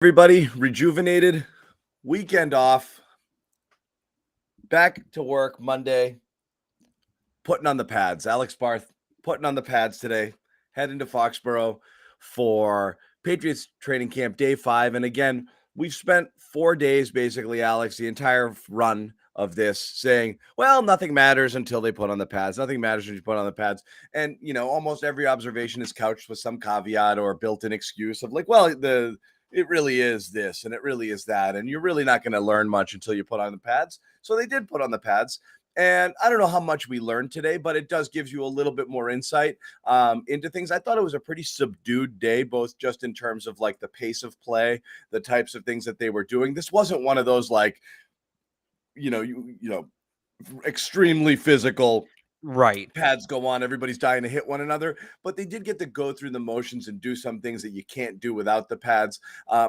Everybody rejuvenated, weekend off, back to work Monday, putting on the pads. Alex Barth putting on the pads today, heading to Foxborough for Patriots training camp day 5. And again, we've spent 4 days basically, Alex, the entire run of this saying, well, nothing matters until they put on the pads. Nothing matters when you put on the pads. And, almost every observation is couched with some caveat or built-in excuse of like, well, it really is this and it really is that. And you're really not going to learn much until you put on the pads. So they did put on the pads. And I don't know how much we learned today, but it does give you a little bit more insight into things. I thought it was a pretty subdued day, both just in terms of like the pace of play, the types of things that they were doing. This wasn't one of those like, extremely physical right pads go on, everybody's dying to hit one another, but they did get to go through the motions and do some things that you can't do without the pads.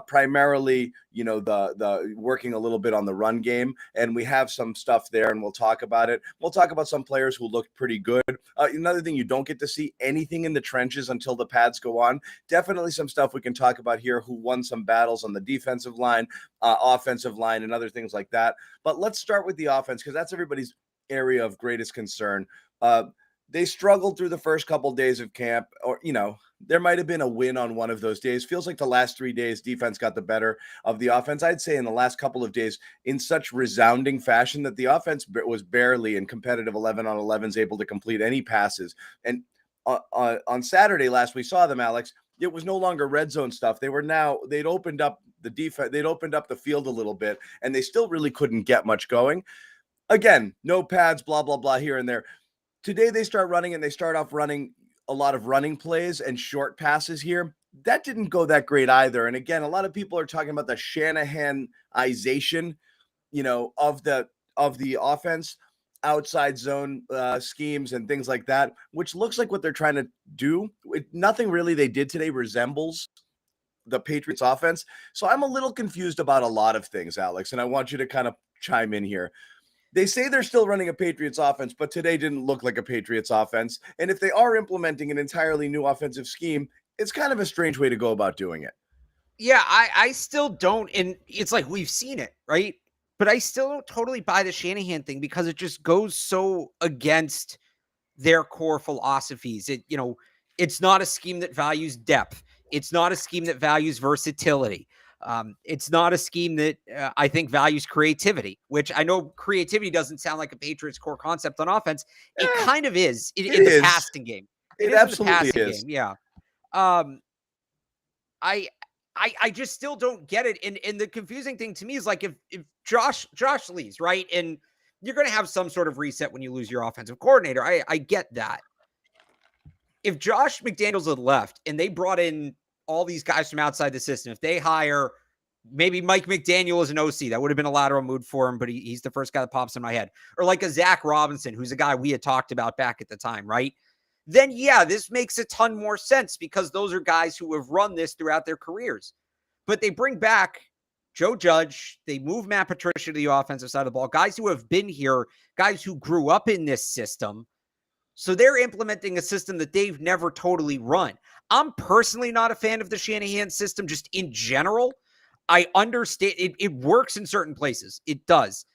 Primarily, the working a little bit on the run game, and we have some stuff there, and we'll talk about it. We'll talk about some players who looked pretty good. Another thing, you don't get to see anything in the trenches until the pads go on. Definitely some stuff we can talk about here, who won some battles on the defensive line, offensive line, and other things like that. But let's start with the offense, because that's everybody's area of greatest concern. They struggled through the first couple days of camp, or there might have been a win on one of those days. Feels like the last 3 days defense got the better of the offense. I'd say in the last couple of days in such resounding fashion that the offense was barely in competitive 11-on-11s able to complete any passes. And on Saturday last we saw them, Alex, it was no longer red zone stuff. They'd opened up the defense, they'd opened up the field a little bit, and they still really couldn't get much going. Again, no pads, blah, blah, blah, here and there. Today they start running, and they start off running a lot of running plays and short passes here. That didn't go that great either. And again, a lot of people are talking about the Shanahanization, of the offense, outside zone schemes and things like that, which looks like what they're trying to do. Nothing really they did today resembles the Patriots offense. So I'm a little confused about a lot of things, Alex, and I want you to kind of chime in here. They say they're still running a Patriots offense, but today didn't look like a Patriots offense. And if they are implementing an entirely new offensive scheme, it's kind of a strange way to go about doing it. Yeah, I still don't, and it's like we've seen it, right? But I still don't totally buy the Shanahan thing because it just goes so against their core philosophies. It's not a scheme that values depth. It's not a scheme that values versatility. It's not a scheme that I think values creativity, which I know creativity doesn't sound like a Patriots core concept on offense. It kind of is in the passing game. It absolutely is. Game, yeah. I just still don't get it. And the confusing thing to me is like if Josh leaves, right? And you're going to have some sort of reset when you lose your offensive coordinator. I get that. If Josh McDaniels had left and they brought in all these guys from outside the system, if they hire maybe Mike McDaniel as an OC, that would have been a lateral move for him, but he's the first guy that pops in my head. Or like a Zach Robinson, who's a guy we had talked about back at the time, right? Then yeah, this makes a ton more sense because those are guys who have run this throughout their careers. But they bring back Joe Judge, they move Matt Patricia to the offensive side of the ball, guys who have been here, guys who grew up in this system. So they're implementing a system that they've never totally run. I'm personally not a fan of the Shanahan system just in general. I understand it works in certain places. It does.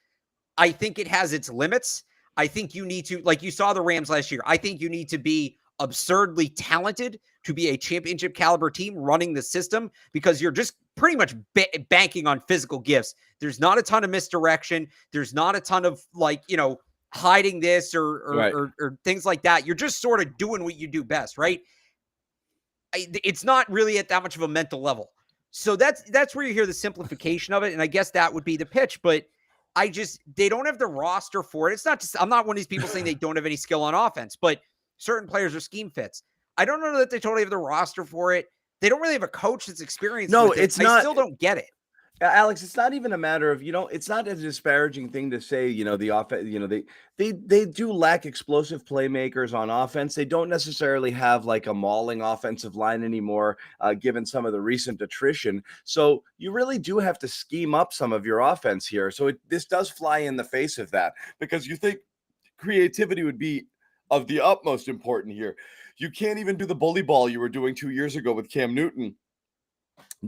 I think it has its limits. I think you need to, like you saw the Rams last year, I think you need to be absurdly talented to be a championship caliber team running the system because you're just pretty much banking on physical gifts. There's not a ton of misdirection. There's not a ton of hiding this or things like that. You're just sort of doing what you do best, right? It's not really at that much of a mental level. So that's where you hear the simplification of it. And I guess that would be the pitch, but they don't have the roster for it. It's not just, I'm not one of these people saying they don't have any skill on offense, but certain players are scheme fits. I don't know that they totally have the roster for it. They don't really have a coach that's experienced. No, with it. it's not. I still don't get it. Alex, it's not even a matter of, it's not a disparaging thing to say, the offense, they do lack explosive playmakers on offense. They don't necessarily have like a mauling offensive line anymore, given some of the recent attrition. So you really do have to scheme up some of your offense here. So this does fly in the face of that because you think creativity would be of the utmost important here. You can't even do the bully ball you were doing 2 years ago with Cam Newton.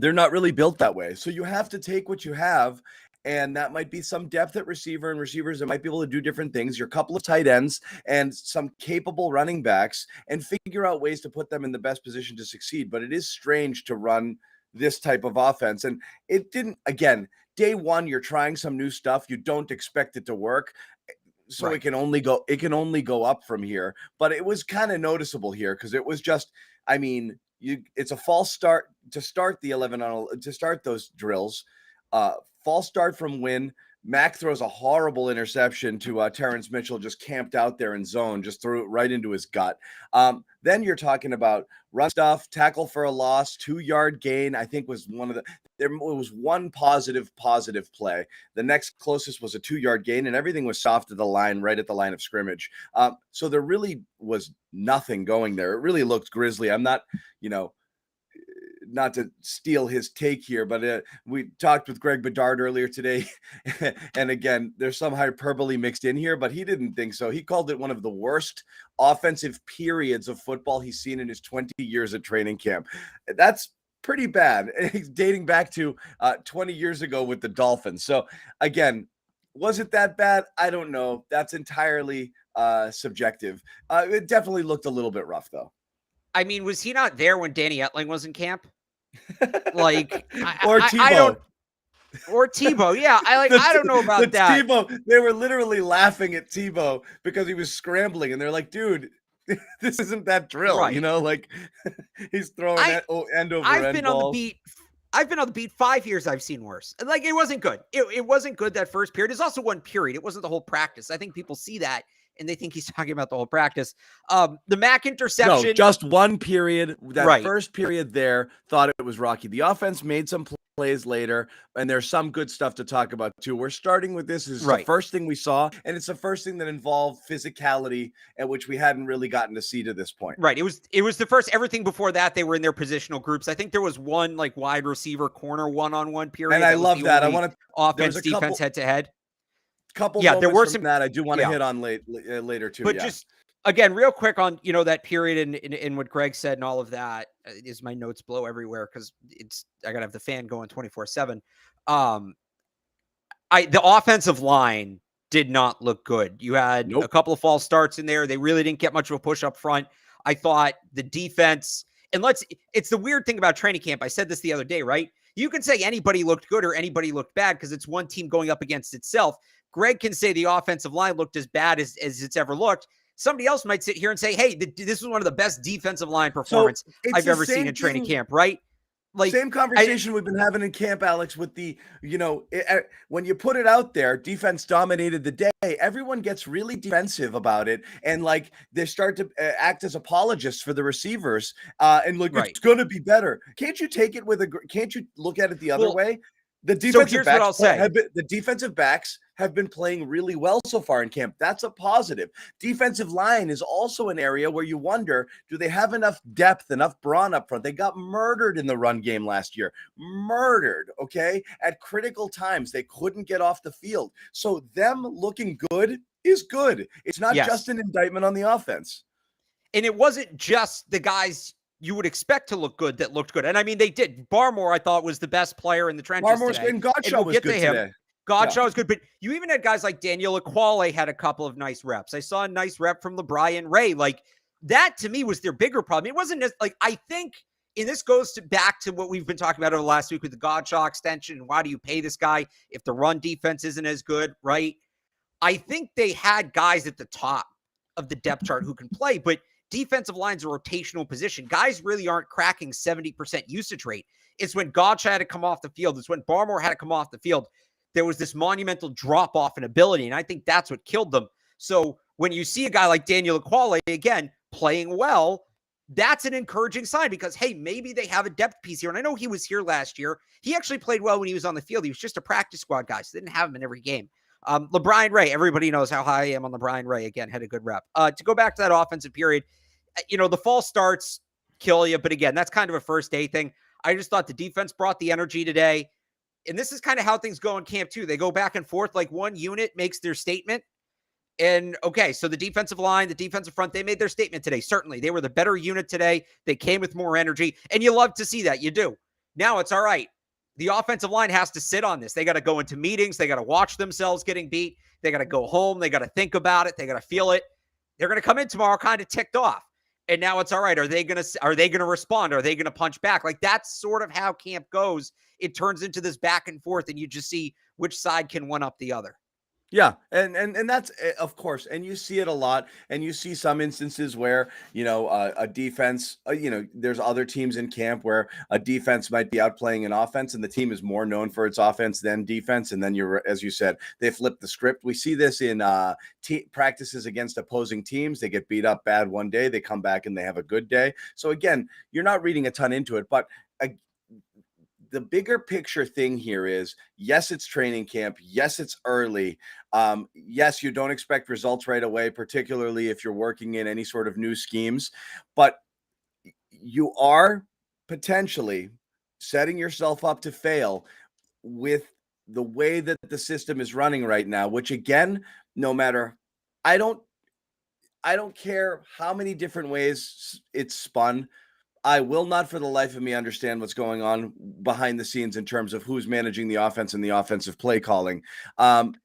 they're not really built that way. So you have to take what you have, and that might be some depth at receiver and receivers that might be able to do different things, your couple of tight ends and some capable running backs, and figure out ways to put them in the best position to succeed. But it is strange to run this type of offense. And it didn't, again, day one, you're trying some new stuff. You don't expect it to work. So Right. it can only go up from here. But it was kind of noticeable here because it was just, I mean, it's a false start to start the 11 on to start those drills. False start from Wynn. Mac throws a horrible interception to Terrence Mitchell, just camped out there in zone, just threw it right into his gut. Then you're talking about run stuff, tackle for a loss, 2-yard gain, I think was one of the, there was one positive play. The next closest was a 2-yard gain, and everything was soft at the line, right at the line of scrimmage. So there really was nothing going there. It really looked grisly. I'm not, not to steal his take here, but we talked with Greg Bedard earlier today. And again, there's some hyperbole mixed in here, but he didn't think so. He called it one of the worst offensive periods of football he's seen in his 20 years at training camp. That's pretty bad. He's dating back to 20 years ago with the Dolphins. So again, was it that bad? I don't know. That's entirely subjective. It definitely looked a little bit rough, though. I mean, was he not there when Danny Etling was in camp? Like, or Tebow. Or Tebow. Yeah, I don't know about that. Tebow, they were literally laughing at Tebow because he was scrambling, and they're like, dude, this isn't that drill, right. Like he's throwing end over end balls. I've been on the beat 5 years. I've seen worse. Like, it wasn't good. It wasn't good that first period. It's also one period. It wasn't the whole practice. I think people see that and they think he's talking about the whole practice. The Mac interception. No, just one period. That first period there, thought it was rocky. The offense made some plays later, and there's some good stuff to talk about too. We're starting with this. This is the first thing we saw, and it's the first thing that involved physicality, at which we hadn't really gotten to see to this point. Right. It was the first. Everything before that, they were in their positional groups. I think there was one like wide receiver corner one-on-one period, and I love that. I want to offense defense head to head. Couple there were some that I do want to hit on later too. But just again, real quick on that period and what Greg said and all of that is my notes blow everywhere because I gotta have the fan going 24/7. The offensive line did not look good. You had a couple of false starts in there. They really didn't get much of a push up front. I thought the defense, and it's the weird thing about training camp. I said this the other day, right? You can say anybody looked good or anybody looked bad because it's one team going up against itself. Greg can say the offensive line looked as bad as it's ever looked. Somebody else might sit here and say, hey, this was one of the best defensive line performance I've ever seen in training camp, right? Like same conversation we've been having in camp, Alex, with the, when you put it out there, defense dominated the day. Everyone gets really defensive about it. And like they start to act as apologists for the receivers and look, it's going to be better. Can't you take it can't you look at it the other way? The defensive backs have been playing really well so far in camp. That's a positive. Defensive line is also an area where you wonder, do they have enough depth, enough brawn up front? They got murdered in the run game last year. Murdered, okay? At critical times, they couldn't get off the field. So them looking good is good. It's not just an indictment on the offense. And it wasn't just the guys you would expect to look good that looked good. And I mean, they did. Barmore, I thought, was the best player in the trenches today. And Godshaw was good today. Godshaw was good, but you even had guys like Daniel Aquale had a couple of nice reps. I saw a nice rep from LeBron Ray. Like, that to me was their bigger problem. It wasn't just like, I think, and this goes back to what we've been talking about over the last week with the Godshaw extension and why do you pay this guy if the run defense isn't as good, right? I think they had guys at the top of the depth chart who can play, but defensive line's a rotational position. Guys really aren't cracking 70% usage rate. It's when Godshaw had to come off the field. It's when Barmore had to come off the field. There was this monumental drop-off in ability, and I think that's what killed them. So when you see a guy like Daniel Aquale, again, playing well, that's an encouraging sign because, hey, maybe they have a depth piece here. And I know he was here last year. He actually played well when he was on the field. He was just a practice squad guy, so they didn't have him in every game. LeBron Ray, everybody knows how high I am on LeBron Ray. Again, had a good rep. To go back to that offensive period, the false starts kill you. But again, that's kind of a first day thing. I just thought the defense brought the energy today. And this is kind of how things go in camp too. They go back and forth. Like one unit makes their statement. And okay, so the defensive line, the defensive front, they made their statement today. Certainly, they were the better unit today. They came with more energy. And you love to see that. You do. Now it's all right. The offensive line has to sit on this. They got to go into meetings. They got to watch themselves getting beat. They got to go home. They got to think about it. They got to feel it. They're going to come in tomorrow kind of ticked off. And now it's all right. Are they going to respond? Are they going to punch back? Like, that's sort of how camp goes. It turns into this back and forth, and you just see which side can one up the other. Yeah, and that's of course, and you see it a lot, and you see some instances where a defense, there's other teams in camp where a defense might be outplaying an offense, and the team is more known for its offense than defense, and then as you said, they flip the script. We see this in practices against opposing teams. They get beat up bad one day, they come back and they have a good day. So again, you're not reading a ton into it, but the bigger picture thing here is, yes, it's training camp. Yes, it's early. Yes, you don't expect results right away, particularly if you're working in any sort of new schemes, but you are potentially setting yourself up to fail with the way that the system is running right now, which again, no matter, I don't care how many different ways it's spun. I will not for the life of me understand what's going on behind the scenes in terms of who's managing the offense and the offensive play calling. And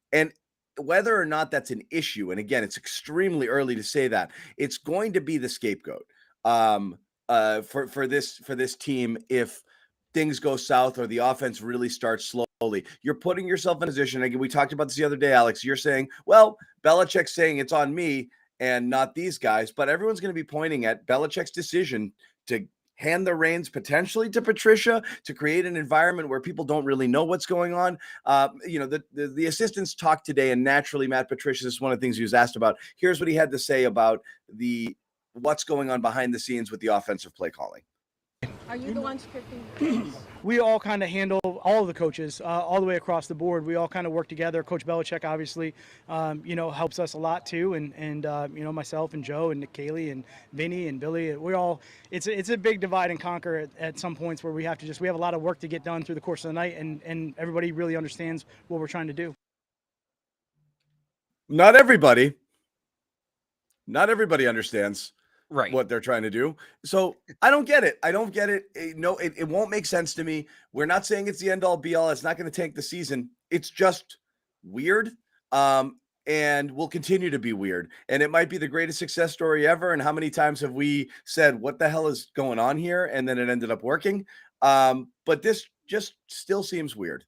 whether or not that's an issue, and again, it's extremely early to say that, it's going to be the scapegoat for this team if things go south or the offense really starts slowly. You're putting yourself in a position, again, we talked about this the other day, Alex, you're saying, well, Belichick's saying it's on me and not these guys, but everyone's going to be pointing at Belichick's decision to hand the reins potentially to Patricia, to create an environment where people don't really know what's going on. The assistants talked today, and naturally Matt Patricia, this is one of the things he was asked about. Here's what he had to say about what's going on behind the scenes with the offensive play calling. Are you the one scripting? We all kind of handle, all of the coaches, all the way across the board. We all kind of work together. Coach Belichick, obviously, helps us a lot too. And myself and Joe and Nick Cayley and Vinny and Billy, it's a big divide and conquer at some points where we have a lot of work to get done through the course of the night. And everybody really understands what we're trying to do. Not everybody understands right what they're trying to do. So I don't get it. No, it won't make sense to me. We're not saying it's the end all be all. It's not going to tank the season. It's just weird. And will continue to be weird. And it might be the greatest success story ever. And how many times have we said, what the hell is going on here? And then it ended up working. But this just still seems weird.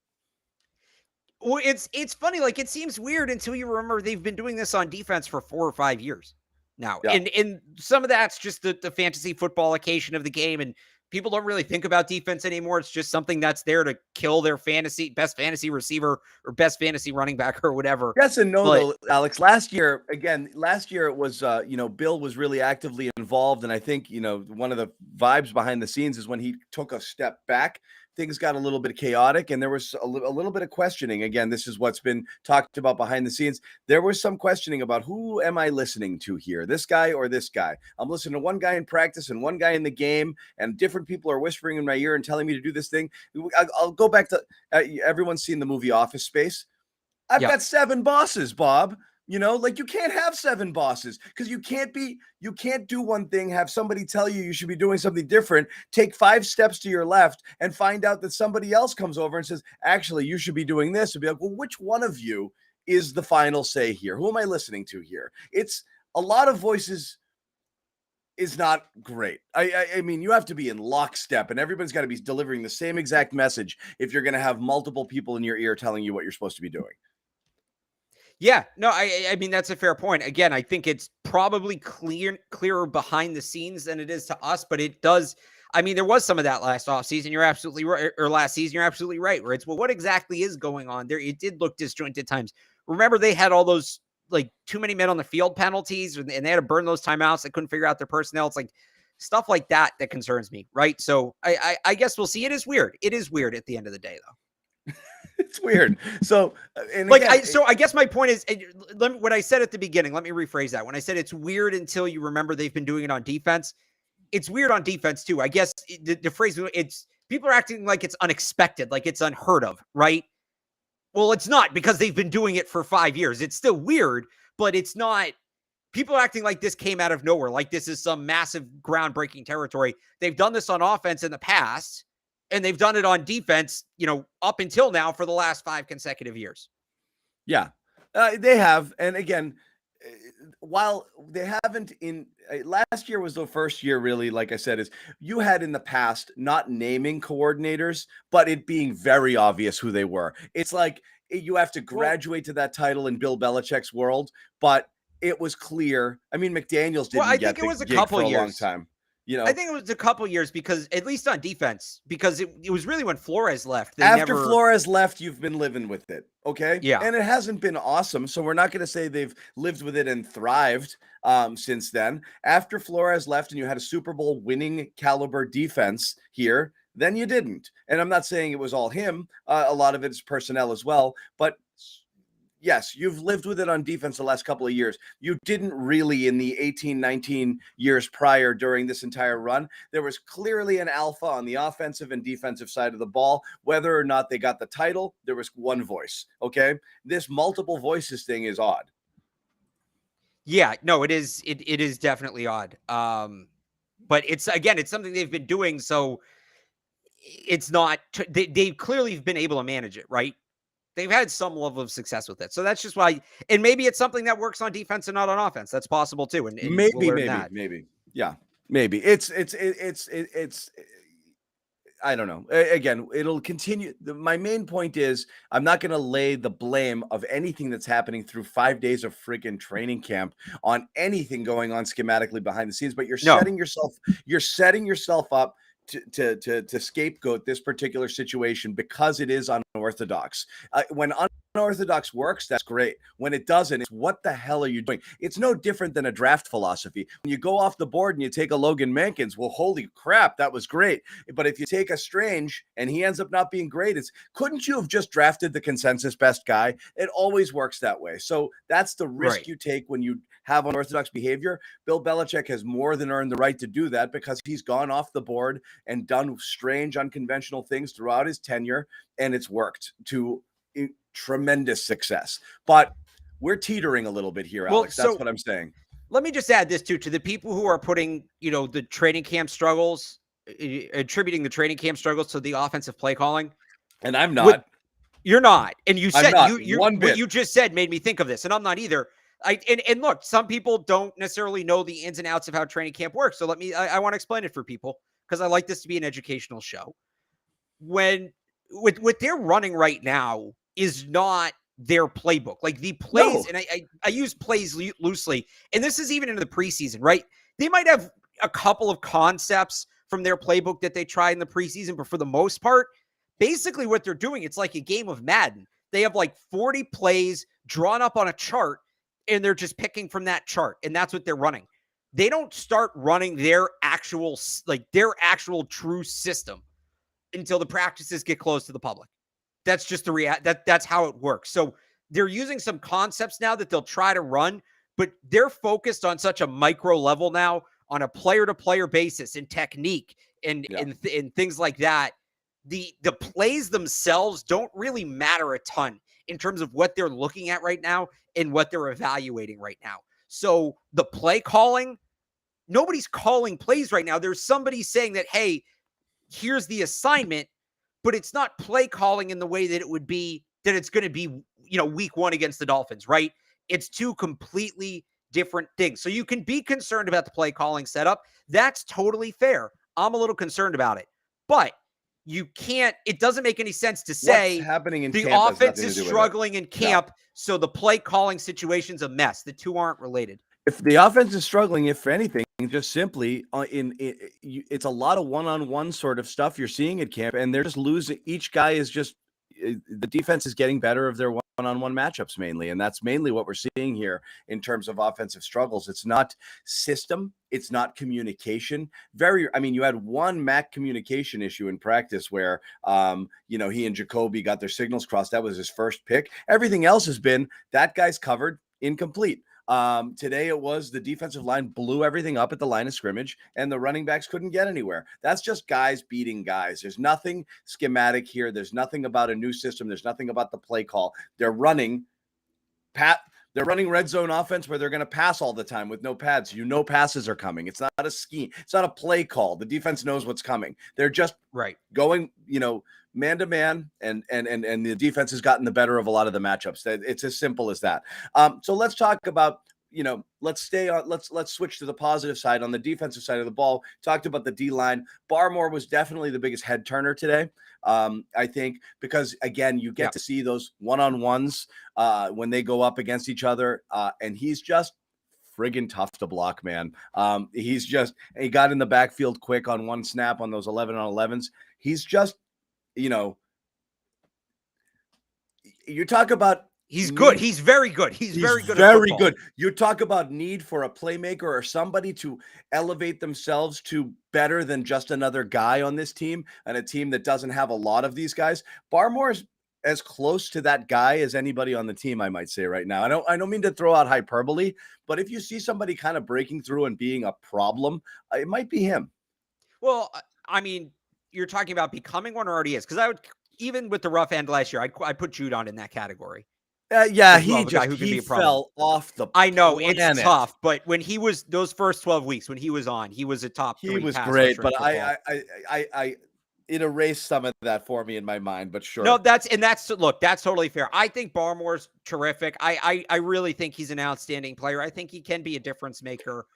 Well, it's funny. Like, it seems weird until you remember they've been doing this on defense for 4 or 5 years now. Yeah. And some of that's just the fantasy football occasion of the game. And people don't really think about defense anymore. It's just something that's there to kill their best fantasy receiver or best fantasy running back or whatever. Yes and no, though, Alex. Last year it was, Bill was really actively involved. And I think, one of the vibes behind the scenes is when he took a step back, things got a little bit chaotic and there was a little bit of questioning. Again, this is what's been talked about behind the scenes. There was some questioning about, who am I listening to here? This guy or this guy? I'm listening to one guy in practice and one guy in the game, and different people are whispering in my ear and telling me to do this thing. I'll go back to everyone's seen the movie Office Space. I've got 7 bosses, Bob. You can't have 7 bosses because you can't do one thing, have somebody tell you should be doing something different, take 5 steps to your left and find out that somebody else comes over and says, actually, you should be doing this, and be like, well, which one of you is the final say here? Who am I listening to here? It's a lot of voices is not great. I mean, you have to be in lockstep and everybody's got to be delivering the same exact message if you're going to have multiple people in your ear telling you what you're supposed to be doing. Yeah, no, I mean, that's a fair point. Again, I think it's probably clearer behind the scenes than it is to us, but it does. I mean, there was some of that last offseason. You're absolutely right, or last season. You're absolutely right. Where it's, well, what exactly is going on there? It did look disjointed at times. Remember, they had all those too many men on the field penalties, and they had to burn those timeouts. They couldn't figure out their personnel. It's stuff like that concerns me, right? So I guess we'll see. It is weird. It is weird at the end of the day, though. It's weird. So, and I guess my point is, what I said at the beginning, let me rephrase that. When I said it's weird until you remember they've been doing it on defense, it's weird on defense too. I guess the phrase, it's people are acting like it's unexpected, like it's unheard of, right? Well, it's not, because they've been doing it for 5 years. It's still weird, but it's not. People are acting like this came out of nowhere, like this is some massive groundbreaking territory. They've done this on offense in the past. And they've done it on defense, up until now for the last 5 consecutive years. Yeah, they have. And again, while they haven't last year was the first year, really, like I said, is you had in the past not naming coordinators, but it being very obvious who they were. It's like you have to graduate to that title in Bill Belichick's world, but it was clear. I mean, McDaniels didn't I get think it the was a gig couple for a long years. time. I think it was a couple years because, at least on defense, because it was really when Flores left. After Flores left, you've been living with it, okay? Yeah. And it hasn't been awesome, so we're not going to say they've lived with it and thrived since then. After Flores left and you had a Super Bowl winning caliber defense here, then you didn't. And I'm not saying it was all him. A lot of it is personnel as well, but yes, you've lived with it on defense the last couple of years. You didn't really in the 18, 19 years prior during this entire run. There was clearly an alpha on the offensive and defensive side of the ball. Whether or not they got the title, there was one voice, okay? This multiple voices thing is odd. Yeah, no, it is. It is definitely odd. But it's something they've been doing. So it's not, they've clearly been able to manage it, right? They've had some level of success with it. So that's just why, and maybe it's something that works on defense and not on offense. That's possible too. And maybe, we'll learn that. Maybe. Yeah, maybe. It's I don't know. Again, it'll continue. My main point is I'm not going to lay the blame of anything that's happening through 5 days of freaking training camp on anything going on schematically behind the scenes, but you're setting yourself up to scapegoat this particular situation because it is unorthodox. When unorthodox works, that's great. When it doesn't, it's what the hell are you doing? It's no different than a draft philosophy. When you go off the board and you take a Logan Mankins, well, holy crap, that was great. But if you take a Strange and he ends up not being great, couldn't you have just drafted the consensus best guy? It always works that way. So that's the risk you take when you have unorthodox behavior. Bill Belichick has more than earned the right to do that because he's gone off the board and done strange, unconventional things throughout his tenure, and it's worked to tremendous success. But we're teetering a little bit here, Alex. That's what I'm saying. Let me just add this too, to the people who are putting, the training camp struggles, attributing the training camp struggles to the offensive play calling. And I'm not. You're not. And you said what you just said made me think of this, and I'm not either. And look, some people don't necessarily know the ins and outs of how training camp works. So I want to explain it for people because I like this to be an educational show. When what they're running right now is not their playbook. Like the plays, and I use plays loosely, and this is even into the preseason, right? They might have a couple of concepts from their playbook that they try in the preseason, but for the most part, basically what they're doing, it's like a game of Madden. They have like 40 plays drawn up on a chart, and they're just picking from that chart, and that's what they're running. They don't start running their actual true system until the practices get closed to the public. That's just the that's how it works. So they're using some concepts now that they'll try to run, but they're focused on such a micro level now on a player-to-player basis and technique and things like that. The plays themselves don't really matter a ton in terms of what they're looking at right now and what they're evaluating right now. So the play calling, nobody's calling plays right now. There's somebody saying that, hey, here's the assignment, but it's not play calling in the way that it would be, that it's going to be, week 1 against the Dolphins, right? It's two completely different things. So you can be concerned about the play calling setup. That's totally fair. I'm a little concerned about it, but it doesn't make any sense to say what's happening in the camp offense is struggling in camp. So the play calling situation's a mess. The two aren't related. If the offense is struggling, if for anything, just simply it's a lot of one-on-one sort of stuff you're seeing at camp, and they're just losing. Each guy is just, the defense is getting better of their one-on-one matchups mainly, and that's mainly what we're seeing here in terms of offensive struggles. It's not system, it's not communication. You had one MAC communication issue in practice where he and Jacoby got their signals crossed. That was his first pick. Everything else has been that guy's covered, incomplete. Today it was the defensive line blew everything up at the line of scrimmage and the running backs couldn't get anywhere. That's just guys beating guys. There's nothing schematic here. There's nothing about a new system. There's nothing about the play call. They're running They're running red zone offense where they're going to pass all the time with no pads. Passes are coming. It's not a scheme. It's not a play call. The defense knows what's coming. They're just going, man to man, and the defense has gotten the better of a lot of the matchups. It's as simple as that. So let's talk about, let's switch to the positive side. On the defensive side of the ball, talked about the D-line. Barmore was definitely the biggest head turner today. I think, because again, you get to see those one-on-ones when they go up against each other, and he's just friggin' tough to block, man. He got in the backfield quick on one snap on those 11-on-11s. He's just, you talk about, he's good. He's very good. He's very good. Very good. You talk about need for a playmaker or somebody to elevate themselves to better than just another guy on this team, and a team that doesn't have a lot of these guys. Barmore's as close to that guy as anybody on the team, I might say right now. I don't mean to throw out hyperbole, but if you see somebody kind of breaking through and being a problem, it might be him. Well, I mean, you're talking about becoming one, or already is, because I would, even with the rough end last year, I'd put Judon in that category. He fell off the I know planet. It's tough, but when he was, those first 12 weeks when he was on, he was a top 3 He was pass great, rusher but in football. it erased some of that for me in my mind, but sure. No, that's totally fair. I think Barmore's terrific. I really think he's an outstanding player. I think he can be a difference maker.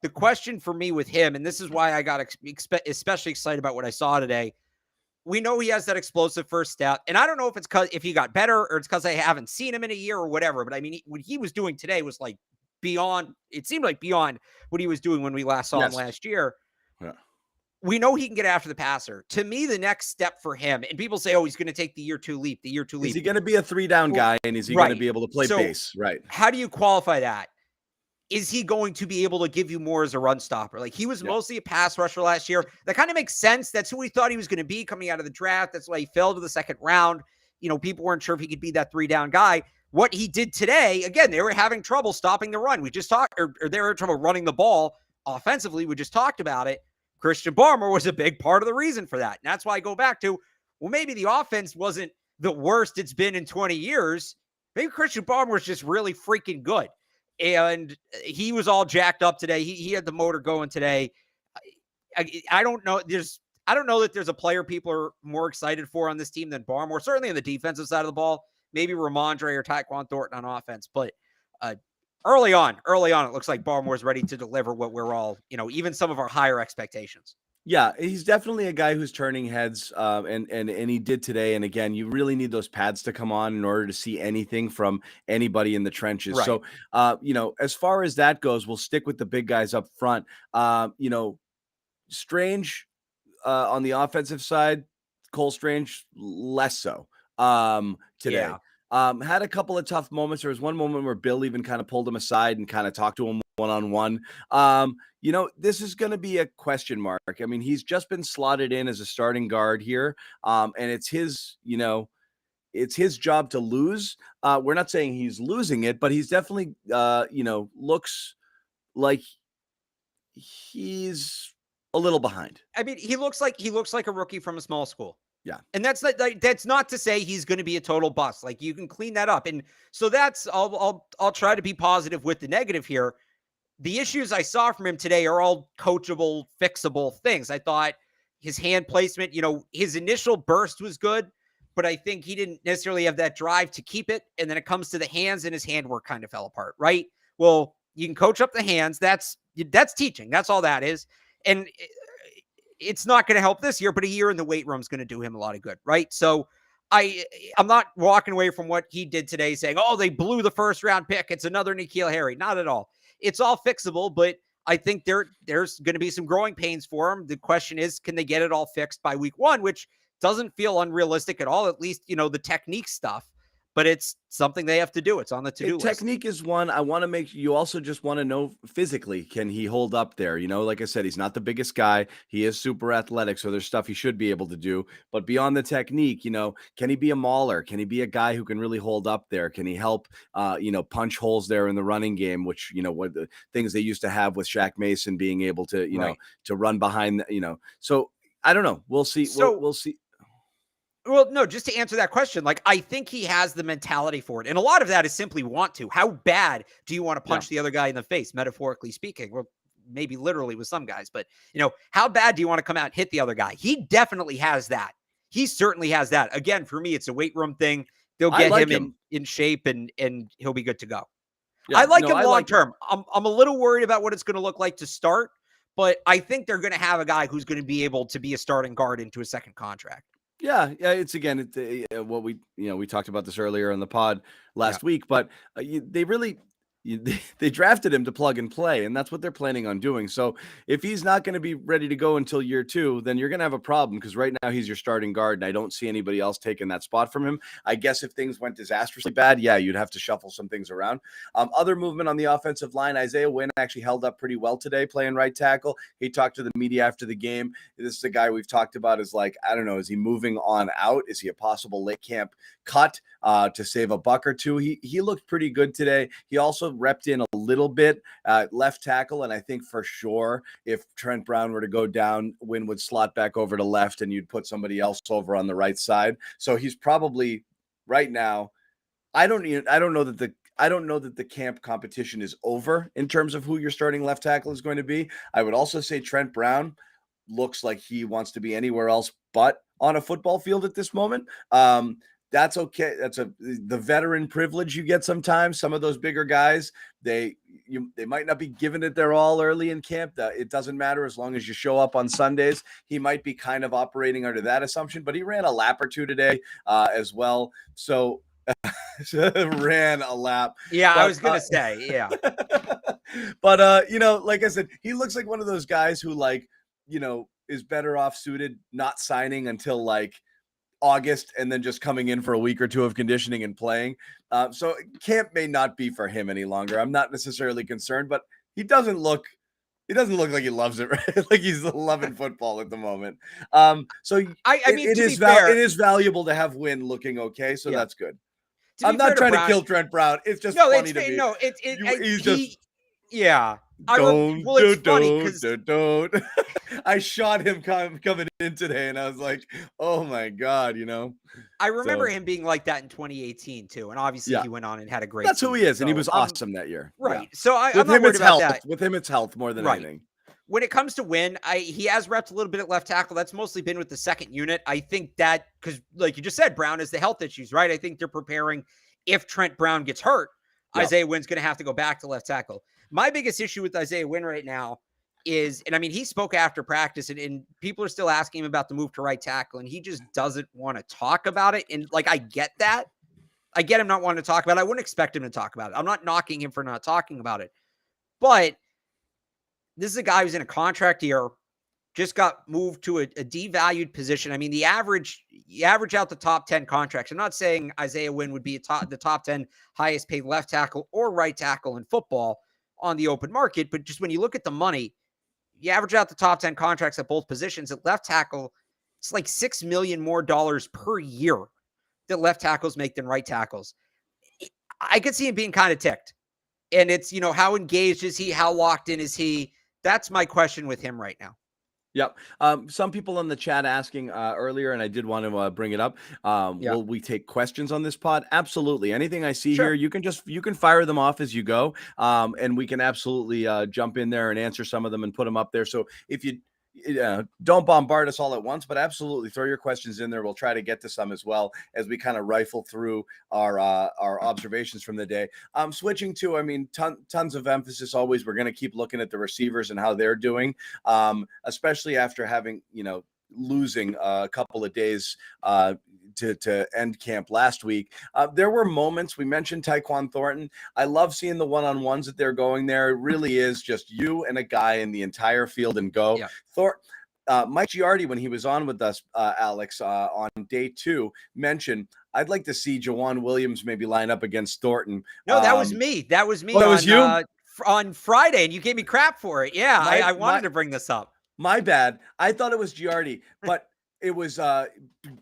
The question for me with him, and this is why I got especially excited about what I saw today, we know he has that explosive first step, and I don't know if it's if he got better or it's because I haven't seen him in a year or whatever, but I mean, what he was doing today was like beyond what he was doing when we last saw him last year. Yeah. We know he can get after the passer. To me, the next step for him, and people say, oh, he's going to take the year two leap. Is he going to be a 3-down guy, and is he going to be able to play base? Right. How do you qualify that? Is he going to be able to give you more as a run stopper? Like, he was mostly a pass rusher last year. That kind of makes sense. That's who we thought he was going to be coming out of the draft. That's why he fell to the second round. People weren't sure if he could be that 3-down guy. What he did today, again, they were having trouble stopping the run. We just talked, or they were having trouble running the ball offensively. We just talked about it. Christian Barmore was a big part of the reason for that. And that's why I go back to, well, maybe the offense wasn't the worst it's been in 20 years. Maybe Christian Barmore was just really freaking good. And he was all jacked up today. He had the motor going today. I don't know. I don't know that there's a player people are more excited for on this team than Barmore. Certainly on the defensive side of the ball, maybe Ramondre or Tyquan Thornton on offense. But early on, it looks like Barmore's ready to deliver what we're all, even some of our higher expectations. Yeah, he's definitely a guy who's turning heads, and he did today. And again, you really need those pads to come on in order to see anything from anybody in the trenches. Right. So, as far as that goes, we'll stick with the big guys up front. Strange on the offensive side, Cole Strange less so today. Yeah. Had a couple of tough moments. There was one moment where Bill even kind of pulled him aside and kind of talked to him one-on-one. This is going to be a question mark. I mean, he's just been slotted in as a starting guard here. And it's his job to lose. We're not saying he's losing it, but he's definitely, looks like he's a little behind. I mean, he looks like a rookie from a small school. Yeah. And that's not to say he's going to be a total bust. Like, you can clean that up. And so I'll try to be positive with the negative here. The issues I saw from him today are all coachable, fixable things. I thought his hand placement, his initial burst was good, but I think he didn't necessarily have that drive to keep it. And then it comes to the hands, and his handwork kind of fell apart, right? Well, you can coach up the hands. That's teaching. That's all that is. And it's not going to help this year, but a year in the weight room is going to do him a lot of good, right? So I'm not walking away from what he did today saying, oh, they blew the first round pick. It's another N'Keal Harry. Not at all. It's all fixable, but I think there's going to be some growing pains for him. The question is, can they get it all fixed by week 1, which doesn't feel unrealistic at all, at least, the technique stuff. But it's something they have to do. It's on the to-do list. Technique is one. I want to make you also just want to know physically, can he hold up there? Like I said, he's not the biggest guy. He is super athletic, so there's stuff he should be able to do. But beyond the technique, can he be a mauler? Can he be a guy who can really hold up there? Can he help, punch holes there in the running game, which, what the things they used to have with Shaq Mason being able to, to run behind, So I don't know. We'll see. We'll see. Well, no, just to answer that question, like, I think he has the mentality for it. And a lot of that is simply want to. How bad do you want to punch the other guy in the face, metaphorically speaking? Well, maybe literally with some guys, but how bad do you want to come out and hit the other guy? He definitely has that. He certainly has that. Again, for me, it's a weight room thing. They'll get him in shape and he'll be good to go. Yeah, I like him long like term. I'm a little worried about what it's going to look like to start, but I think they're going to have a guy who's going to be able to be a starting guard into a second contract. Yeah, it's again, what we talked about this earlier in the pod last week, but they really they drafted him to plug and play, and that's what they're planning on doing. So if he's not going to be ready to go until year 2, then you're going to have a problem, because right now he's your starting guard, and I don't see anybody else taking that spot from him. I guess if things went disastrously bad, yeah, you'd have to shuffle some things around. Other movement on the offensive line, Isaiah Wynn actually held up pretty well today playing right tackle. He talked to the media after the game. This is a guy we've talked about as, like, I don't know, is he moving on out? Is he a possible late camp cut to save a buck or two? He looked pretty good today. He also repped in a little bit left tackle, and I think for sure if Trent Brown were to go down, Wynn would slot back over to left, and you'd put somebody else over on the right side. So he's probably right now. I don't know that the camp competition is over in terms of who your starting left tackle is going to be. I would also say Trent Brown looks like he wants to be anywhere else but on a football field at this moment. That's okay. That's the veteran privilege you get sometimes. Some of those bigger guys, they might not be giving it their all early in camp. It doesn't matter as long as you show up on Sundays. He might be kind of operating under that assumption, but he ran a lap or two today as well. So ran a lap. Yeah, but I was gonna say, yeah. But like I said, he looks like one of those guys who, like, is better off suited not signing until like August and then just coming in for a week or two of conditioning and playing. So camp may not be for him any longer. I'm not necessarily concerned, but he doesn't look like he loves it, right? Like he's loving football at the moment. So I mean, it is valuable to have Wynn looking okay. So that's good. I'm not trying to kill Trent Brown. It's just funny to me. No, yeah. It's funny because I shot him coming in today, and I was like, "Oh my god," I remember him being like that in 2018 too, and obviously he went on and had a great. That's who he is, and he was awesome that year. Right. Yeah. So I'm not worried about that. With him, it's health more than anything. When it comes to Wynn, he has repped a little bit at left tackle. That's mostly been with the second unit. I think that because, like you just said, Brown has the health issues, right? I think they're preparing if Trent Brown gets hurt, Isaiah Wynn's going to have to go back to left tackle. My biggest issue with Isaiah Wynn right now is, and I mean, he spoke after practice, and people are still asking him about the move to right tackle, and he just doesn't want to talk about it. And like, I get that. I get him not wanting to talk about it. I wouldn't expect him to talk about it. I'm not knocking him for not talking about it. But this is a guy who's in a contract year, just got moved to a devalued position. I mean, you average out the top 10 contracts. I'm not saying Isaiah Wynn would be the top 10 highest paid left tackle or right tackle in football on the open market, but just when you look at the money, you average out the top 10 contracts at both positions. At left tackle, it's like $6 million more per year that left tackles make than right tackles. I could see him being kind of ticked. And it's, how engaged is he? How locked in is he? That's my question with him right now. Yep. Some people in the chat asking earlier, and I did want to bring it up. Will we take questions on this pod? Absolutely. Anything I see here, you can fire them off as you go, and we can absolutely jump in there and answer some of them and put them up there. So if you don't bombard us all at once, but absolutely throw your questions in there. We'll try to get to some as well as we kind of rifle through our observations from the day. Switching to, I mean, tons of emphasis always. We're going to keep looking at the receivers and how they're doing, especially after having, losing a couple of days to end camp last week. There were moments, we mentioned Tyquan Thornton. I love seeing the one-on-ones that they're going there. It really is just you and a guy in the entire field and go. Yeah. Mike Giardi, when he was on with us, Alex, on day 2, mentioned, I'd like to see Jawan Williams maybe line up against Thornton. No, that was me. That was me. Oh, that was you? On Friday, and you gave me crap for it. Yeah, I wanted to bring this up. My bad. I thought it was Giardi, but it was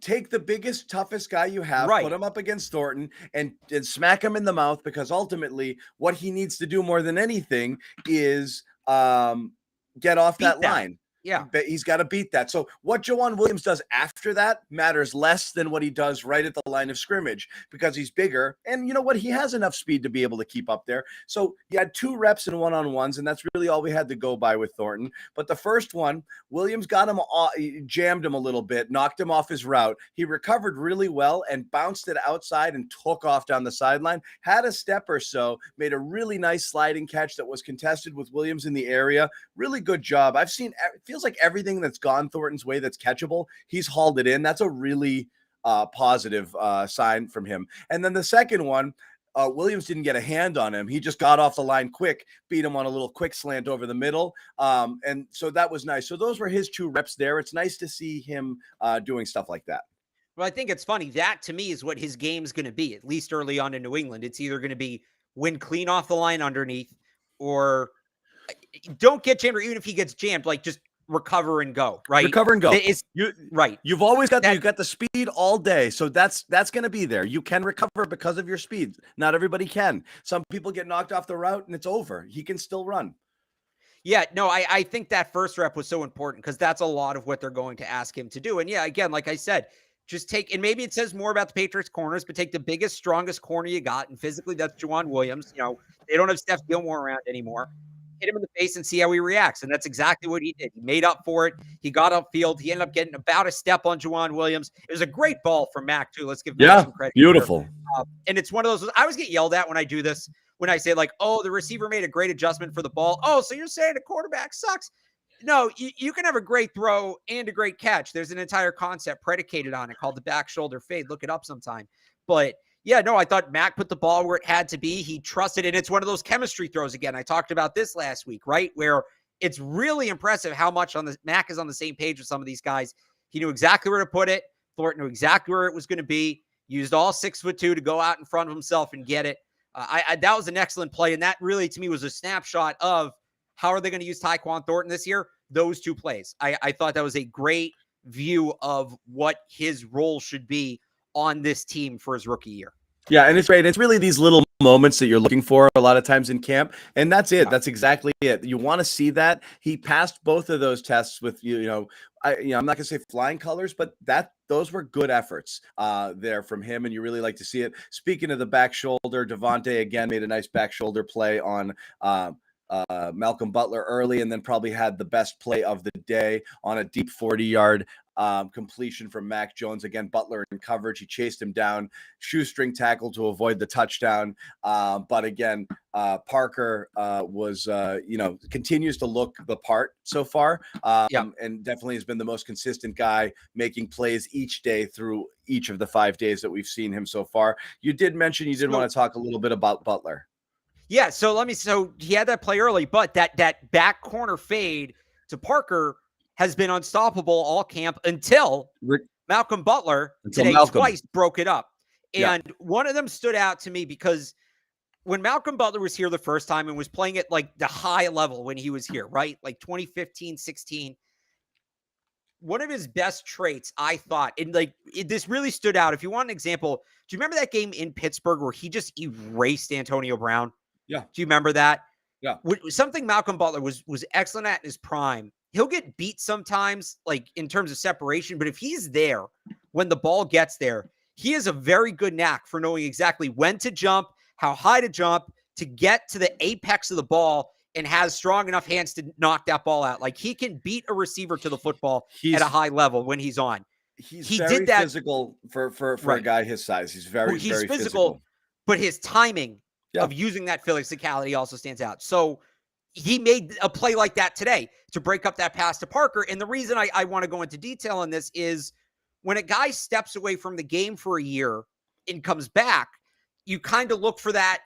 take the biggest, toughest guy you have, put him up against Thornton, and smack him in the mouth, because ultimately what he needs to do more than anything is get off that line. Yeah. He's got to beat that. So what Jawan Williams does after that matters less than what he does right at the line of scrimmage, because he's bigger. And you know what? He has enough speed to be able to keep up there. So he had 2 reps in one-on-ones, and that's really all we had to go by with Thornton. But the first one, Williams got him, jammed him a little bit, knocked him off his route. He recovered really well and bounced it outside and took off down the sideline, had a step or so, made a really nice sliding catch that was contested with Williams in the area. Really good job. I've seen, it feels like everything that's gone Thornton's way that's catchable, he's hauled it in. That's a really positive sign from him. And then the second one, Williams didn't get a hand on him. He just got off the line quick, beat him on a little quick slant over the middle. And so that was nice. So those were his 2 reps there. It's nice to see him doing stuff like that. Well, I think it's funny. That to me is what his game's going to be, at least early on in New England. It's either going to be win clean off the line underneath, or don't get jammed, or even if he gets jammed, like just recover and go, right? Recover and go. Right. You've always got you've got the speed all day. So that's going to be there. You can recover because of your speed. Not everybody can. Some people get knocked off the route and it's over. He can still run. Yeah, no, I think that first rep was so important because that's a lot of what they're going to ask him to do. And yeah, again, like I said, just take, and maybe it says more about the Patriots corners, but take the biggest, strongest corner you got. And physically, that's Jawan Williams. You know, they don't have Steph Gilmore around anymore. Hit him in the face and see how he reacts. And that's exactly what he did. He made up for it. He got upfield. He ended up getting about a step on Jawan Williams. It was a great ball from Mac, too. Let's give Mac some credit. Beautiful. And it's one of those, I always get yelled at when I do this, when I say like, oh, the receiver made a great adjustment for the ball. Oh, so you're saying a quarterback sucks? No, you can have a great throw and a great catch. There's an entire concept predicated on it called the back shoulder fade. Look it up sometime. But yeah, no, I thought Mac put the ball where it had to be. He trusted it. It's one of those chemistry throws again. I talked about this last week, right? Where it's really impressive how much Mac is on the same page with some of these guys. He knew exactly where to put it. Thornton knew exactly where it was going to be. Used all 6'2" to go out in front of himself and get it. That was an excellent play. And that really, to me, was a snapshot of how are they going to use Tyquan Thornton this year? Those 2 plays. I thought that was a great view of what his role should be on this team for his rookie year. Yeah, and it's great. It's really these little moments that you're looking for a lot of times in camp, and that's it. That's exactly it. You want to see that. He passed both of those tests with I'm not going to say flying colors, but those were good efforts there from him, and you really like to see it. Speaking of the back shoulder, Devontae again made a nice back shoulder play on Malcolm Butler early, and then probably had the best play of the day on a deep 40-yard completion from Mac Jones. Again, Butler in coverage. He chased him down, shoestring tackle to avoid the touchdown. But again, Parker continues to look the part so far. And definitely has been the most consistent guy making plays each day through each of the 5 days that we've seen him so far. You did mention you did want to talk a little bit about Butler. Yeah, so he had that play early, but that back corner fade to Parker has been unstoppable all camp until Malcolm Butler twice broke it up. And one of them stood out to me because when Malcolm Butler was here the first time and was playing at like the high level when he was here, right? Like 2015, 16, one of his best traits, I thought, and this really stood out. If you want an example, do you remember that game in Pittsburgh where he just erased Antonio Brown? Yeah. Do you remember that? Yeah. Something Malcolm Butler was excellent at in his prime. He'll get beat sometimes, like in terms of separation, but if he's there when the ball gets there, he has a very good knack for knowing exactly when to jump, how high to jump, to get to the apex of the ball, and has strong enough hands to knock that ball out. Like he can beat a receiver to the football at a high level when he's on. He very did that physical for a guy his size. He's very physical, but his timing of using that physicality also stands out. So he made a play like that today to break up that pass to Parker. And the reason I want to go into detail on this is when a guy steps away from the game for a year and comes back, you kind of look for that,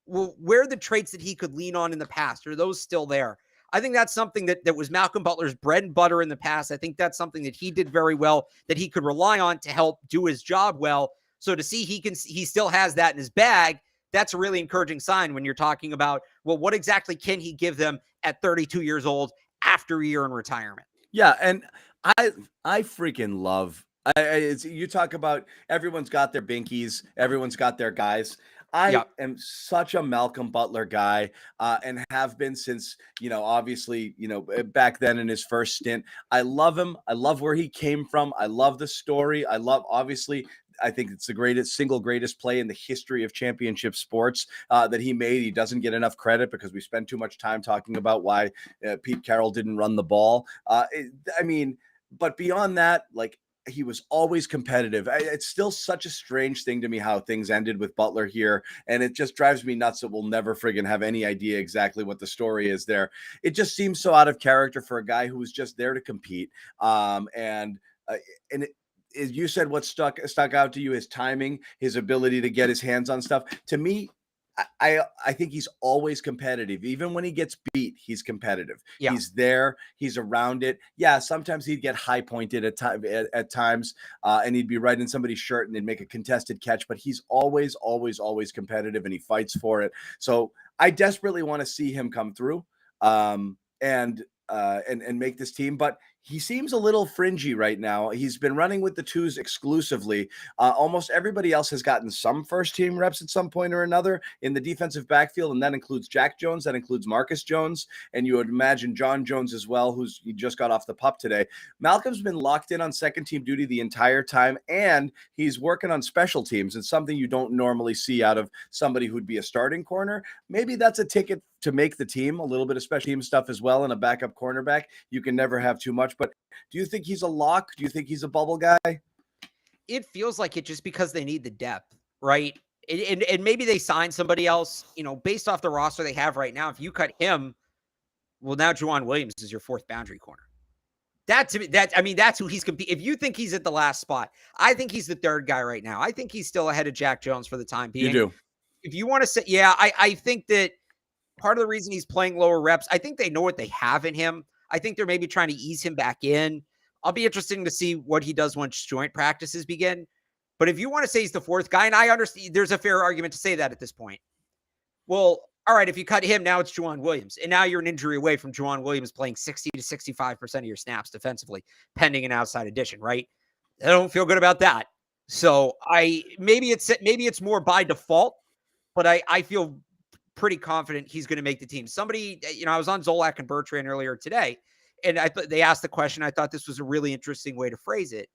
where are the traits that he could lean on in the past? Are those still there? I think that's something that was Malcolm Butler's bread and butter in the past. I think that's something that he did very well, that he could rely on to help do his job well. So to see he still has that in his bag, that's a really encouraging sign when you're talking about, well, what exactly can he give them at 32 years old after a year in retirement? Yeah, and I freaking love you talk about everyone's got their binkies, everyone's got their guys. I am such a Malcolm Butler guy, and have been since, obviously, back then in his first stint. I love him. I love where he came from. I love the story. Obviously, I think it's the single greatest play in the history of championship sports that he made. He doesn't get enough credit because we spend too much time talking about why Pete Carroll didn't run the ball. But beyond that, like, he was always competitive. It's still such a strange thing to me how things ended with Butler here. And it just drives me nuts that we'll never friggin' have any idea exactly what the story is there. It just seems so out of character for a guy who was just there to compete. As you said, what stuck out to you, his timing, his ability to get his hands on stuff. To me, I think he's always competitive. Even when he gets beat, he's competitive. Yeah. He's there. He's around it. Yeah, sometimes he'd get high pointed at times, and he'd be right in somebody's shirt and they'd make a contested catch. But he's always, always, always competitive, and he fights for it. So I desperately want to see him come through and make this team. But he seems a little fringy right now. He's been running with the twos exclusively. Almost everybody else has gotten some first team reps at some point or another in the defensive backfield, and that includes Jack Jones, that includes Marcus Jones, and you would imagine John Jones as well, he just got off the pup today. Malcolm's been locked in on second team duty the entire time, and he's working on special teams. It's something you don't normally see out of somebody who'd be a starting corner. Maybe that's a ticket to make the team, a little bit of special team stuff as well, and a backup cornerback. You can never have too much. But do you think he's a lock? Do you think he's a bubble guy? It feels like it just because they need the depth, right? And maybe they sign somebody else, based off the roster they have right now. If you cut him, well, now Juwan Williams is your fourth boundary corner. That's who he's competing. If you think he's at the last spot, I think he's the third guy right now. I think he's still ahead of Jack Jones for the time being. You do. If you want to say, I think that part of the reason he's playing lower reps, I think they know what they have in him. I think they're maybe trying to ease him back in. I'll be interested to see what he does once joint practices begin. But if you want to say he's the fourth guy, and I understand there's a fair argument to say that at this point. Well, all right, if you cut him, now it's Juwan Williams. And now you're an injury away from Juwan Williams playing 60 to 65% of your snaps defensively, pending an outside addition, right? I don't feel good about that. So maybe it's more by default, but I feel pretty confident he's going to make the team. Somebody, I was on Zolak and Bertrand earlier today, and they asked the question. I thought this was a really interesting way to phrase it.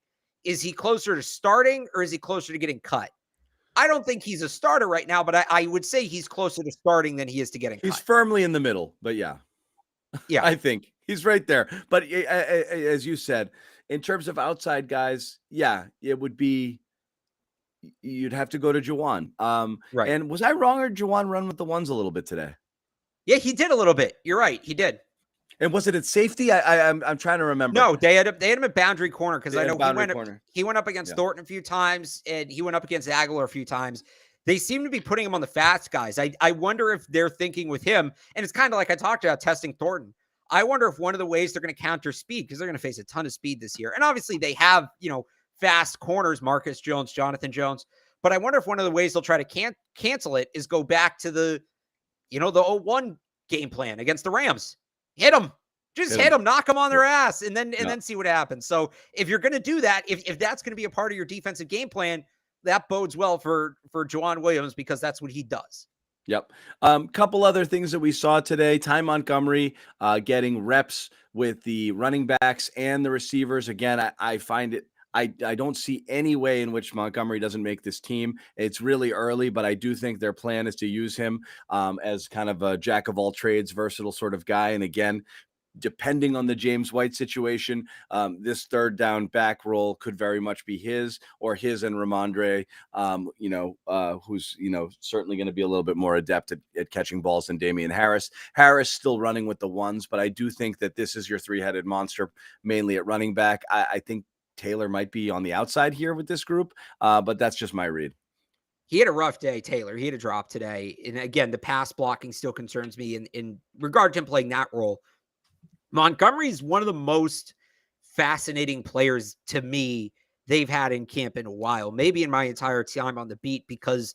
Is he closer to starting or is he closer to getting cut? I don't think he's a starter right now, but I would say he's closer to starting than he is to getting cut. He's firmly in the middle, but yeah. I think he's right there. But as you said, in terms of outside guys, yeah, it would be, you'd have to go to Juwan. Right. And was I wrong, or Juwan run with the ones a little bit today? Yeah, he did a little bit. You're right. He did. And was it at safety? I'm trying to remember. No, they had him at boundary corner because I know he went up against Yeah. Thornton a few times, and he went up against Aguilar a few times. They seem to be putting him on the fast guys. I wonder if they're thinking with him, and it's kind of like I talked about testing Thornton. I wonder if one of the ways they're going to counter speed, because they're going to face a ton of speed this year. And obviously they have, fast corners, Marcus Jones, Jonathan Jones. But I wonder if one of the ways they'll try to cancel it is go back to the 0-1 game plan against the Rams. Hit them. Just hit them, knock them on their ass, and then see what happens. So if you're going to do that, if that's going to be a part of your defensive game plan, that bodes well for Juwan Williams, because that's what he does. Yep. Couple other things that we saw today. Ty Montgomery getting reps with the running backs and the receivers. Again, I find it, I don't see any way in which Montgomery doesn't make this team. It's really early, but I do think their plan is to use him as kind of a jack of all trades, versatile sort of guy. And again, depending on the James White situation, this third down back role could very much be his and Ramondre, who's, certainly going to be a little bit more adept at catching balls than Damian Harris. Harris still running with the ones, but I do think that this is your three-headed monster, mainly at running back. I think Taylor might be on the outside here with this group, but that's just my read. He had a rough day, Taylor. He had a drop today. And again, the pass blocking still concerns me in regard to him playing that role. Montgomery is one of the most fascinating players to me they've had in camp in a while, maybe in my entire time on the beat, because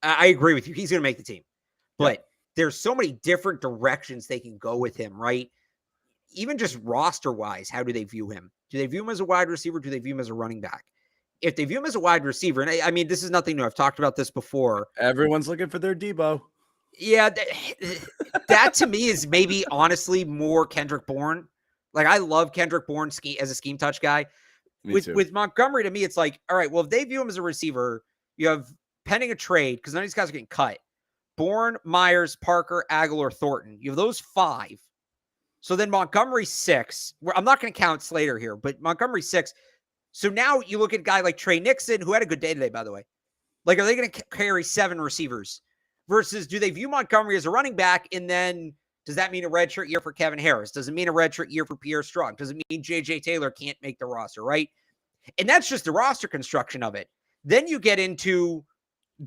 I agree with you. He's going to make the team, but there's so many different directions they can go with him, right? Even just roster wise, how do they view him? Do they view him as a wide receiver? Do they view him as a running back? if they view him as a wide receiver, and I mean, this is nothing new. I've talked about this before. Everyone's looking for their Debo. Yeah, that to me is maybe honestly more Kendrick Bourne. Like, I love Kendrick Bourne as a scheme touch guy. With Montgomery, to me, it's like, all right, well, if they view him as a receiver, you have pending a trade because none of these guys are getting cut. Bourne, Myers, Parker, Aguilar, Thornton. You have those 5. So then Montgomery 6. I'm not going to count Slater here, but Montgomery 6. So now you look at a guy like Trey Nixon, who had a good day today, by the way. Like, are they going to carry 7 receivers? Versus, do they view Montgomery as a running back? And then does that mean a redshirt year for Kevin Harris? Does it mean a redshirt year for Pierre Strong? Does it mean J.J. Taylor can't make the roster, right? And that's just the roster construction of it. Then you get into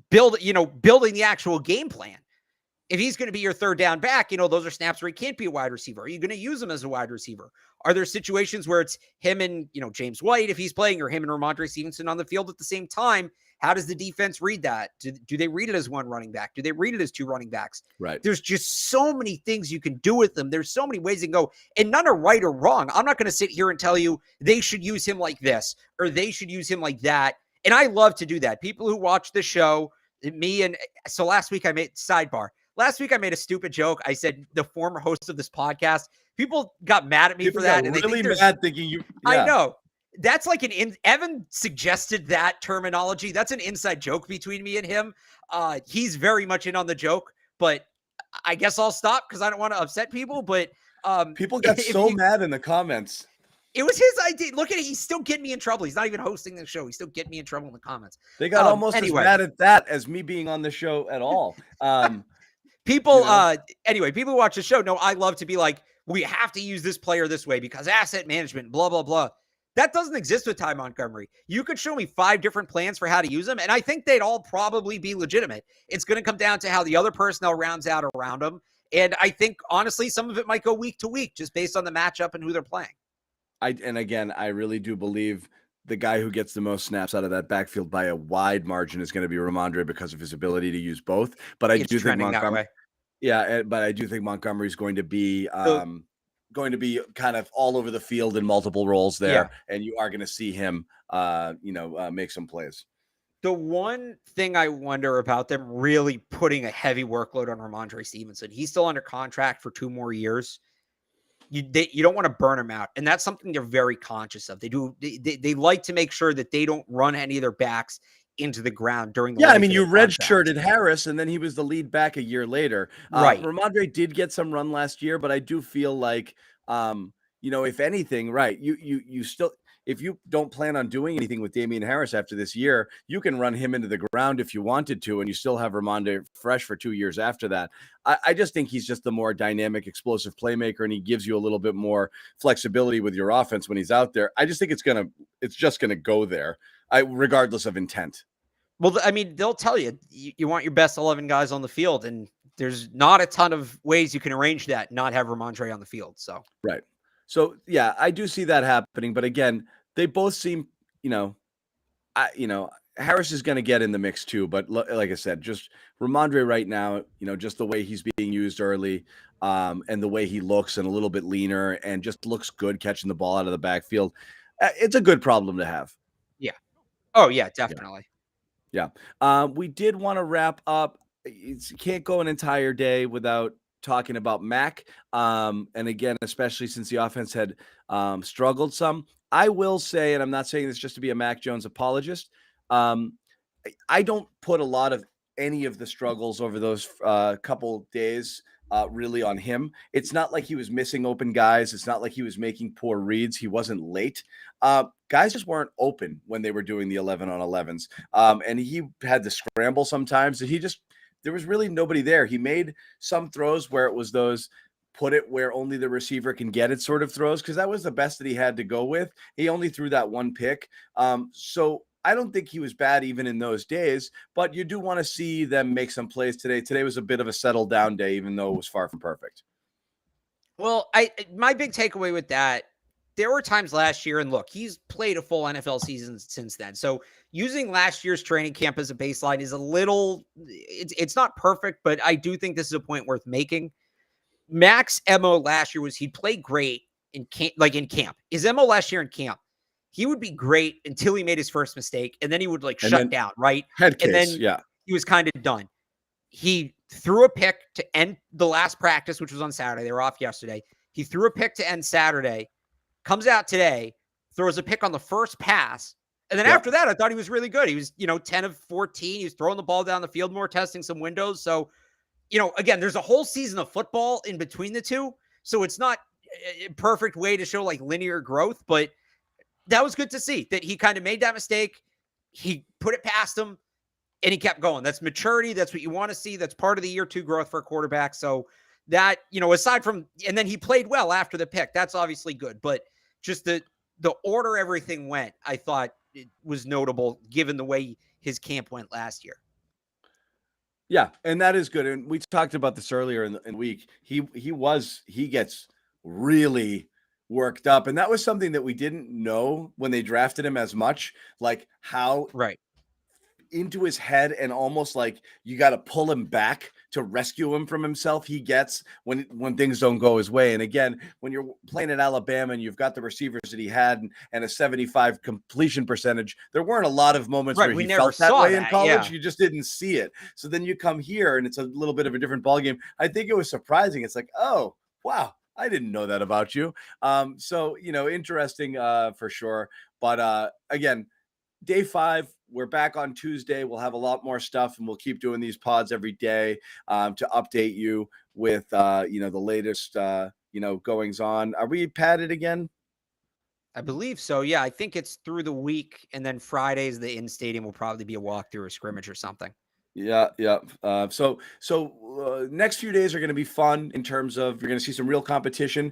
building the actual game plan. If he's going to be your third down back, those are snaps where he can't be a wide receiver. Are you going to use him as a wide receiver? Are there situations where it's him and, James White, if he's playing, or him and Ramondre Stevenson on the field at the same time? How does the defense read that? Do they read it as one running back? Do they read it as 2 running backs? Right. There's just so many things you can do with them. There's so many ways you can go, and none are right or wrong. I'm not going to sit here and tell you they should use him like this or they should use him like that. And I love to do that. People who watch the show, so last week I made a stupid joke. I said the former host of this podcast. People got mad at me for that. And really mad thinking you. Yeah. I know. That's like Evan suggested that terminology. That's an inside joke between me and him. He's very much in on the joke, but I guess I'll stop because I don't want to upset people. But people got so mad in the comments. It was his idea. Look at it. He's still getting me in trouble. He's not even hosting the show. He's still getting me in trouble in the comments. They got almost as mad at that as me being on the show at all. People who watch the show know I love to be like, we have to use this player this way because asset management, blah, blah, blah. That doesn't exist with Ty Montgomery. You could show me 5 different plans for how to use them, and I think they'd all probably be legitimate. It's going to come down to how the other personnel rounds out around them. And I think, honestly, some of it might go week to week just based on the matchup and who they're playing. I really do believe the guy who gets the most snaps out of that backfield by a wide margin is going to be Ramondre because of his ability to use both. But I do think Montgomery. Yeah, but I do think Montgomery's going to be kind of all over the field in multiple roles there, and you are going to see him, make some plays. The one thing I wonder about them really putting a heavy workload on Ramondre Stevenson, he's still under contract for 2 more years. You don't want to burn him out, and that's something they're very conscious of. They like to make sure that they don't run any of their backs into the ground during the you redshirted Harris, and then he was the lead back a year later. Right. Ramondre did get some run last year, but I do feel like, if anything, right, you still, if you don't plan on doing anything with Damian Harris after this year, you can run him into the ground if you wanted to, and you still have Ramondre fresh for 2 years after that. I just think he's just the more dynamic, explosive playmaker, and he gives you a little bit more flexibility with your offense when he's out there. I just think it's just gonna go there, regardless of intent. Well, I mean, they'll tell you want your best 11 guys on the field, and there's not a ton of ways you can arrange that, not have Ramondre on the field. So right. So yeah, I do see that happening, but again, they both seem, Harris is going to get in the mix too. But like I said, just Ramondre right now, just the way he's being used early, and the way he looks and a little bit leaner and just looks good catching the ball out of the backfield. It's a good problem to have. Yeah. Oh yeah, definitely. Yeah. We did want to wrap up. You can't go an entire day without talking about Mac. And again, especially since the offense had struggled some. I will say, and I'm not saying this just to be a Mac Jones apologist, I don't put a lot of any of the struggles over those couple days really on him. It's not like he was missing open guys. It's not like he was making poor reads. He wasn't late. Guys just weren't open when they were doing the 11 on 11s. And he had to scramble sometimes. There was really nobody there. He made some throws where it was those put it where only the receiver can get it sort of throws, because that was the best that he had to go with. He only threw that one pick. So I don't think he was bad even in those days, but you do want to see them make some plays today. Today was a bit of a settled down day, even though it was far from perfect. Well, my big takeaway with that, there were times last year, and look, he's played a full NFL season since then. So using last year's training camp as a baseline is a little, it's not perfect, but I do think this is a point worth making. Mac's MO last year was he played great in camp. His MO last year in camp, he would be great until he made his first mistake, and then he would like And shut then down, right? head And case, then yeah. he was kind of done. He threw a pick to end the last practice, which was on Saturday. They were off yesterday. He threw a pick to end Saturday, comes out today, throws a pick on the first pass. And then after that, I thought he was really good. He was, 10 of 14. He was throwing the ball down the field more, testing some windows. So, again, there's a whole season of football in between the two. So it's not a perfect way to show like linear growth, but that was good to see that he kind of made that mistake. He put it past him and he kept going. That's maturity. That's what you want to see. That's part of the year 2 growth for a quarterback. So that, aside from, and then he played well after the pick. That's obviously good, but just the order everything went, I thought it was notable given the way his camp went last year. Yeah, and that is good. And we talked about this earlier in the week. He gets really worked up, and that was something that we didn't know when they drafted him as much, like how Right. into his head and almost like you got to pull him back to rescue him from himself he gets when things don't go his way. And again, when you're playing at Alabama and you've got the receivers that he had and a 75 completion percentage, there weren't a lot of moments where he felt that way in college. Yeah. You just didn't see it. So then you come here and it's a little bit of a different ballgame. I think it was surprising. It's like, oh, wow, I didn't know that about you. So, interesting for sure. But again, Day 5, we're back on Tuesday. We'll have a lot more stuff, and we'll keep doing these pods every day to update you with, the latest, goings on. Are we padded again? I believe so. Yeah, I think it's through the week, and then Fridays the in stadium will probably be a walkthrough or scrimmage or something. Yeah. So next few days are going to be fun in terms of you're going to see some real competition.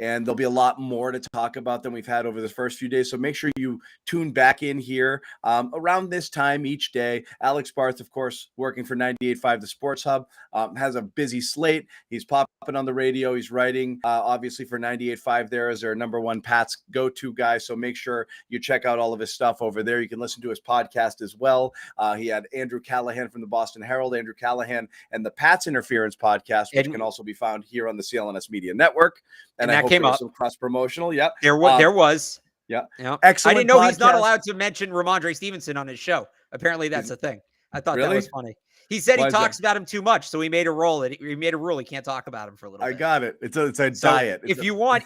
And there'll be a lot more to talk about than we've had over the first few days. So make sure you tune back in here around this time each day. Alex Barth, of course, working for 98.5 The Sports Hub, has a busy slate. He's popping on the radio. He's writing, obviously, for 98.5 there as their number one Pats go-to guy. So make sure you check out all of his stuff over there. You can listen to his podcast as well. He had Andrew Callahan from the Boston Herald, Andrew Callahan, and the Pats Interference podcast, which can also be found here on the CLNS Media Network. And I hope came up some cross promotional. Yeah. There was. Yeah. I Excellent. didn't know he's not allowed to mention Ramondre Stevenson on his show. Apparently that's a thing. I thought that was funny. He said he talks about him too much, so he made a rule. He made a rule he can't talk about him for a little bit. I got it. It's a diet. If you want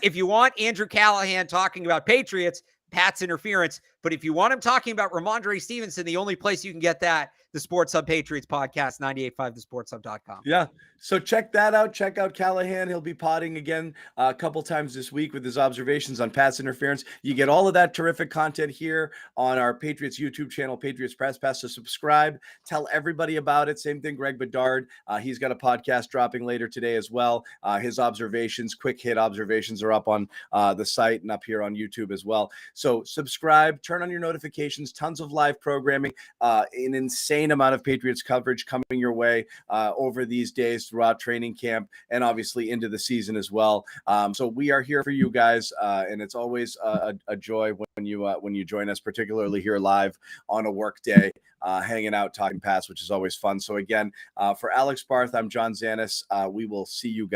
Andrew Callahan talking about Patriots, Pat's interference, but if you want him talking about Ramondre Stevenson, the only place you can get that, the Sports Hub Patriots podcast, 98.5 thesportshub.com. Yeah. So check that out. Check out Callahan. He'll be potting again a couple times this week with his observations on Pat's interference. You get all of that terrific content here on our Patriots YouTube channel, Patriots Press Pass. So subscribe. Tell everybody about it. Same thing, Greg Bedard. He's got a podcast dropping later today as well. His observations, quick hit observations are up on the site and up here on YouTube as well. So subscribe, turn on your notifications, tons of live programming, an insane amount of Patriots coverage coming your way over these days throughout training camp and obviously into the season as well. So we are here for you guys, and it's always a joy when you join us, particularly here live on a work day, hanging out, talking Pats, which is always fun. So again, for Alex Barth, I'm John Zannis. We will see you guys.